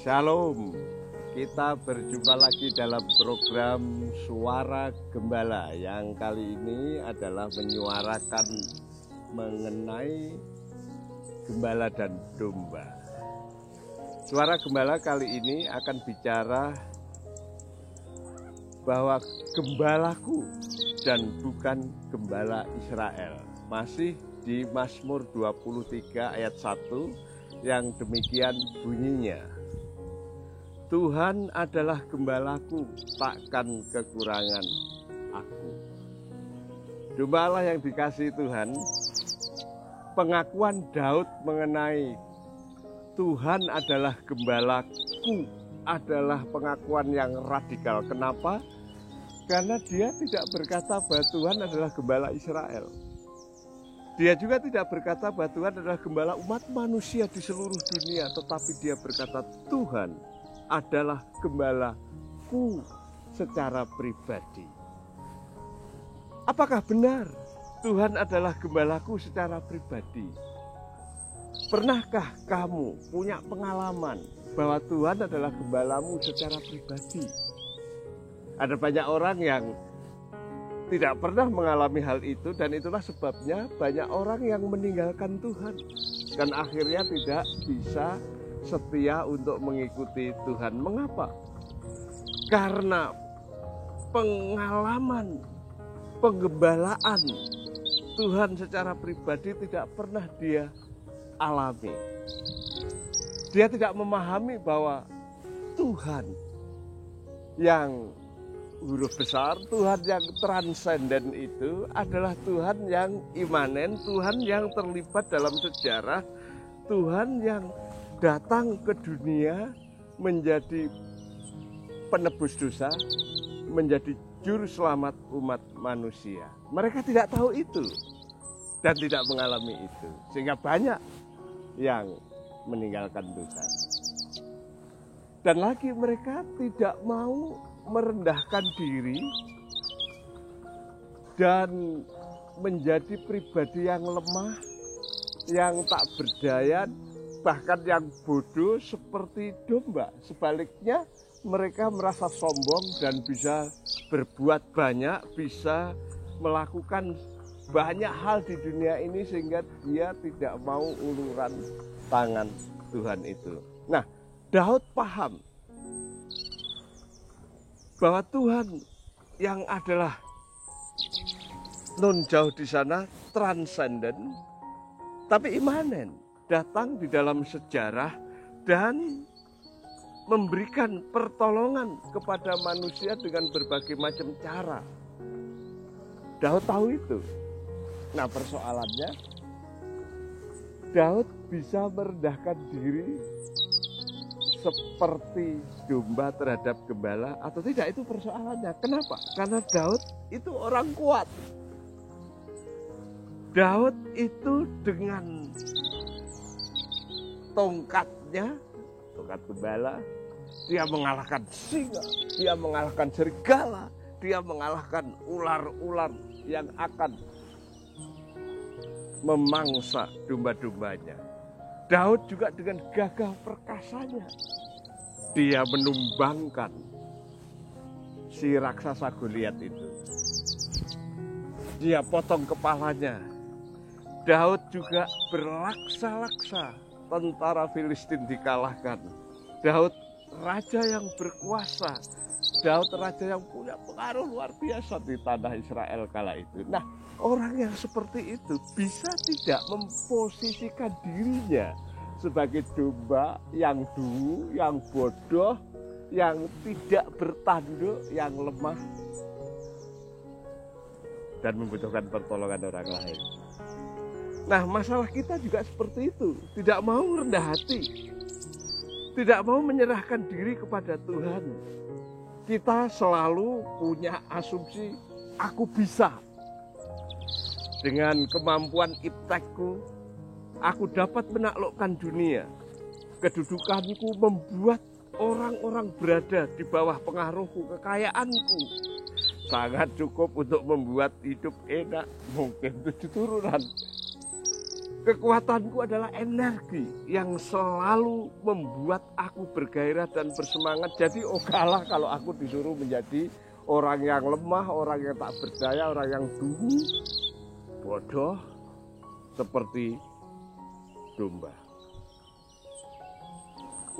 Shalom, kita berjumpa lagi dalam program Suara Gembala yang kali ini adalah menyuarakan mengenai gembala dan domba. Suara Gembala kali ini akan bicara bahwa gembalaku dan bukan gembala Israel. Masih di Mazmur 23 ayat 1 yang demikian bunyinya. Tuhan adalah gembalaku, takkan kekurangan aku. Gembala yang dikasihi Tuhan, pengakuan Daud mengenai Tuhan adalah gembalaku adalah pengakuan yang radikal. Kenapa? Karena dia tidak berkata bahwa Tuhan adalah gembala Israel. Dia juga tidak berkata bahwa Tuhan adalah gembala umat manusia di seluruh dunia, tetapi dia berkata Tuhan adalah gembalaku secara pribadi. Apakah benar Tuhan adalah gembalaku secara pribadi? Pernahkah kamu punya pengalaman bahwa Tuhan adalah gembalamu secara pribadi? Ada banyak orang yang tidak pernah mengalami hal itu, dan itulah sebabnya banyak orang yang meninggalkan Tuhan dan akhirnya tidak bisa setia untuk mengikuti Tuhan. Mengapa? Karena pengalaman penggembalaan Tuhan secara pribadi tidak pernah dia alami. Dia tidak memahami bahwa Tuhan yang huruf besar, Tuhan yang transenden itu adalah Tuhan yang imanen, Tuhan yang terlibat dalam sejarah, Tuhan yang datang ke dunia menjadi penebus dosa, menjadi juru selamat umat manusia. Mereka tidak tahu itu dan tidak mengalami itu, sehingga banyak yang meninggalkan Tuhan. Dan lagi mereka tidak mau merendahkan diri dan menjadi pribadi yang lemah, yang tak berdaya, bahkan yang bodoh seperti domba. Sebaliknya mereka merasa sombong dan bisa berbuat banyak, bisa melakukan banyak hal di dunia ini sehingga dia tidak mau uluran tangan Tuhan itu. Nah, Daud paham bahwa Tuhan yang adalah non jauh di sana, transenden, tapi imanen, datang di dalam sejarah dan memberikan pertolongan kepada manusia dengan berbagai macam cara. Daud tahu itu. Nah, persoalannya Daud bisa merendahkan diri seperti domba terhadap gembala atau tidak, itu persoalannya. Kenapa? Karena Daud itu orang kuat. Daud itu dengan tongkatnya, tongkat gembala, dia mengalahkan singa, dia mengalahkan serigala, dia mengalahkan ular-ular yang akan memangsa domba-dombanya. Daud juga dengan gagah perkasanya, dia menumbangkan si raksasa Goliat itu. Dia potong kepalanya. Daud juga berlaksa-laksa, tentara Filistin dikalahkan. Daud raja yang berkuasa. Daud raja yang punya pengaruh luar biasa di tanah Israel kala itu. Nah, orang yang seperti itu bisa tidak memposisikan dirinya sebagai domba yang dulu, yang bodoh, yang tidak bertanduk, yang lemah, dan membutuhkan pertolongan orang lain. Nah, masalah kita juga seperti itu. Tidak mau rendah hati, tidak mau menyerahkan diri kepada Tuhan. Kita selalu punya asumsi, aku bisa. Dengan kemampuan iptekku, aku dapat menaklukkan dunia. Kedudukanku membuat orang-orang berada di bawah pengaruhku, kekayaanku sangat cukup untuk membuat hidup enak, mungkin 7 turunan. Kekuatanku adalah energi yang selalu membuat aku bergairah dan bersemangat. Jadi kalah kalau aku disuruh menjadi orang yang lemah, orang yang tak berdaya, orang yang dungu, bodoh, seperti domba.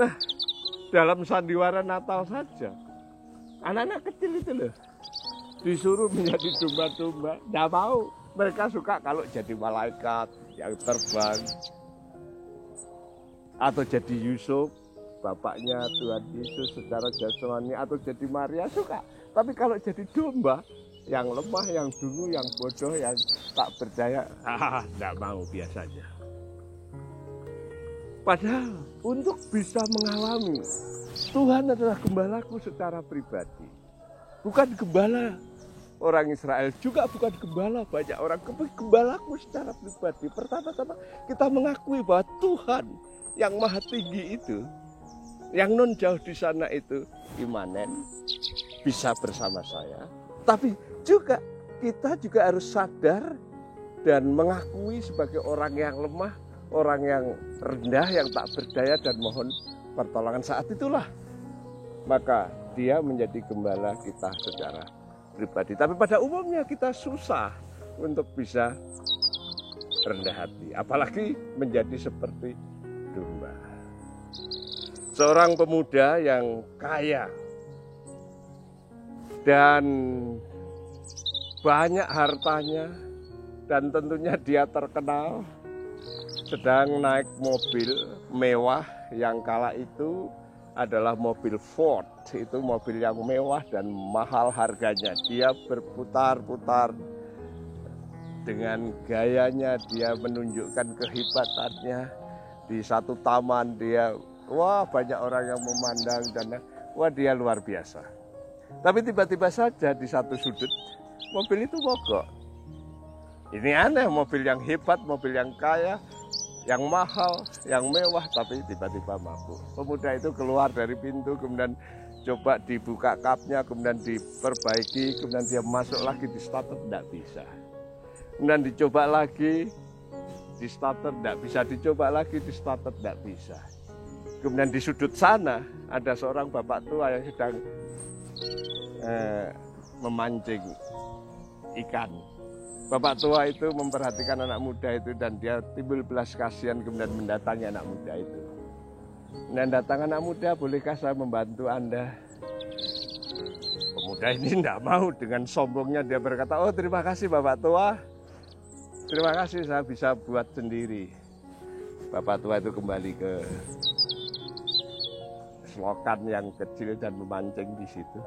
Nah, dalam sandiwara Natal saja, anak-anak kecil itu loh, disuruh menjadi domba-domba, tidak mau. Mereka suka kalau jadi malaikat yang terbang, atau jadi Yusuf, bapaknya Tuhan Yesus secara jasmani, atau jadi Maria, suka. Tapi kalau jadi domba, yang lemah, yang dungu, yang bodoh, yang tak berdaya, tidak mau biasanya. Padahal untuk bisa mengalami Tuhan adalah gembalaku secara pribadi, bukan gembala orang Israel, juga bukan gembala banyak orang, gembalaku secara pribadi. Pertama-tama kita mengakui bahwa Tuhan yang maha tinggi itu, yang non jauh di sana itu imanen, bisa bersama saya. Tapi juga kita juga harus sadar dan mengakui sebagai orang yang lemah, orang yang rendah, yang tak berdaya, dan mohon pertolongan. Saat itulah maka dia menjadi gembala kita secara pribadi. Tapi pada umumnya kita susah untuk bisa rendah hati, apalagi menjadi seperti domba. Seorang pemuda yang kaya dan banyak hartanya, dan tentunya dia terkenal, sedang naik mobil mewah yang kala itu adalah mobil Ford. Itu mobil yang mewah dan mahal harganya. Dia berputar-putar dengan gayanya, dia menunjukkan kehebatannya. Di satu taman dia, banyak orang yang memandang dan dia luar biasa. Tapi tiba-tiba saja di satu sudut mobil itu mogok. Ini aneh, mobil yang hebat, mobil yang kaya, yang mahal, yang mewah, tapi tiba-tiba mabuk. Pemuda itu keluar dari pintu, kemudian coba dibuka kapnya, kemudian diperbaiki, kemudian dia masuk lagi di starter, tidak bisa. Kemudian dicoba lagi di starter, tidak bisa. Dicoba lagi di starter, tidak bisa. Kemudian di sudut sana ada seorang bapak tua yang sedang memancing ikan. Bapak tua itu memperhatikan anak muda itu dan dia timbul belas kasihan, kemudian mendatangi anak muda itu. Dan datang anak muda, bolehkah saya membantu Anda? Pemuda ini tidak mau, dengan sombongnya dia berkata, oh terima kasih Bapak tua, terima kasih saya bisa buat sendiri. Bapak tua itu kembali ke selokan yang kecil dan memancing di situ.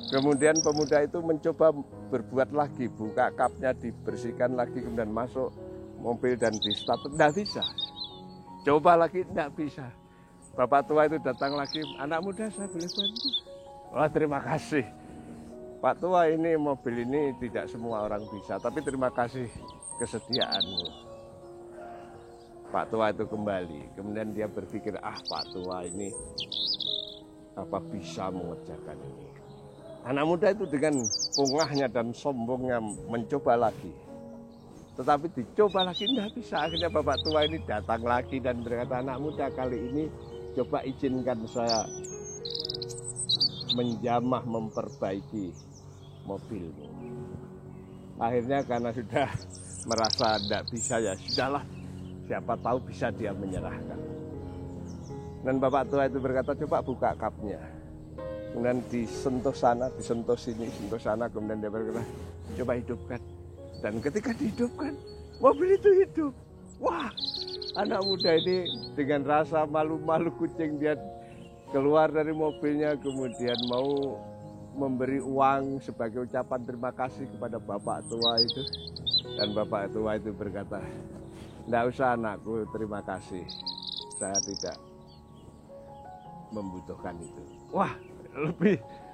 Kemudian pemuda itu mencoba berbuat lagi, buka kapnya, dibersihkan lagi, kemudian masuk mobil dan di start, tidak bisa. Coba lagi, tidak bisa. Bapak tua itu datang lagi, anak muda saya boleh bantu? Wah terima kasih. Pak tua, ini mobil ini tidak semua orang bisa, tapi terima kasih kesediaanmu. Pak tua itu kembali, kemudian dia berpikir, Pak tua ini apa bisa mengerjakan ini. Anak muda itu dengan pungahnya dan sombongnya mencoba lagi. Tetapi dicoba lagi tidak bisa. Akhirnya bapak tua ini datang lagi dan berkata, anak muda kali ini coba izinkan saya menjamah, memperbaiki mobilmu. Akhirnya karena sudah merasa tidak bisa, ya sudahlah, siapa tahu bisa dia menyerahkan. Dan bapak tua itu berkata, coba buka kapnya. Kemudian disentuh sana, disentuh sini, sentuh sana, kemudian dia berkata, coba hidupkan. Dan ketika dihidupkan, mobil itu hidup. Wah, anak muda ini dengan rasa malu-malu kucing, dia keluar dari mobilnya, kemudian mau memberi uang sebagai ucapan terima kasih kepada bapak tua itu. Dan bapak tua itu berkata, tidak usah anakku, terima kasih, saya tidak membutuhkan itu. Wah,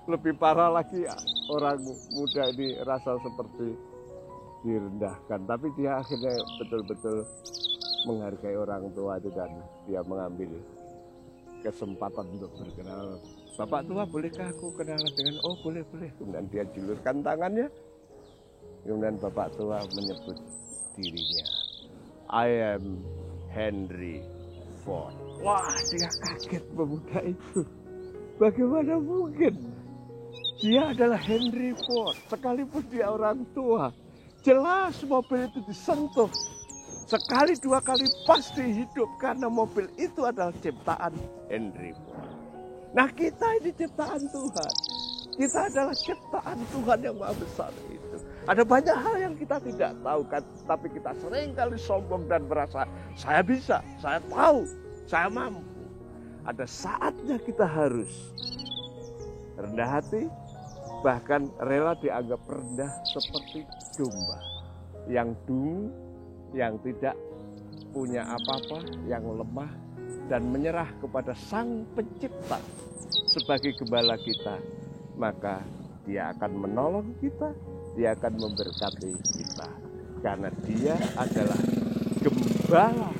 lebih parah lagi, orang muda ini rasa seperti direndahkan, tapi dia akhirnya betul-betul menghargai orang tua itu dan dia mengambil kesempatan untuk berkenal. Bapak tua, bolehkah aku kenalan dengan? Oh boleh. Kemudian dia julurkan tangannya, kemudian bapak tua menyebut dirinya. I am Henry Ford. Wah, dia kaget pemuda itu. Bagaimana mungkin? Dia adalah Henry Ford, sekalipun dia orang tua. Jelas mobil itu disentuh. Sekali dua kali pasti hidup karena mobil itu adalah ciptaan Henry Ford. Nah, kita ini ciptaan Tuhan. Kita adalah ciptaan Tuhan yang maha besar itu. Ada banyak hal yang kita tidak tahu kan, tapi kita sering kali sombong dan merasa saya bisa, saya tahu, saya mampu. Ada saatnya kita harus rendah hati, bahkan rela dianggap rendah seperti domba yang dungu, yang tidak punya apa-apa, yang lemah, dan menyerah kepada Sang Pencipta sebagai gembala kita. Maka Dia akan menolong kita, Dia akan memberkati kita, karena Dia adalah gembalamu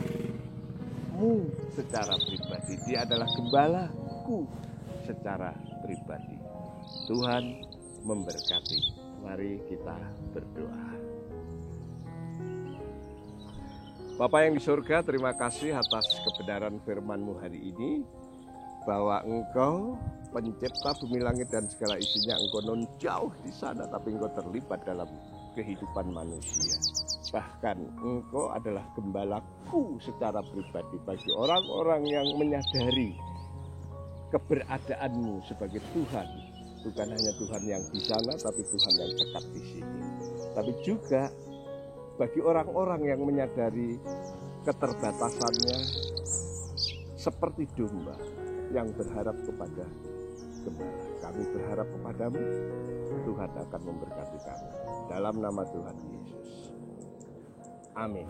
secara pribadi. Dia adalah gembalaku secara pribadi. Tuhan memberkati. Mari kita berdoa. Bapa yang di surga, terima kasih atas kebenaran firman-Mu hari ini, bahwa Engkau pencipta bumi langit dan segala isinya. Engkau non jauh di sana, tapi Engkau terlibat dalam kehidupan manusia. Bahkan Engkau adalah gembalaku secara pribadi bagi orang-orang yang menyadari keberadaan-Mu sebagai Tuhan. Bukan hanya Tuhan yang di sana, tapi Tuhan yang dekat di sini. Tapi juga bagi orang-orang yang menyadari keterbatasannya seperti domba yang berharap kepada gembala. Kami berharap kepadamu, Tuhan akan memberkati kami. Dalam nama Tuhan Yesus. Amin.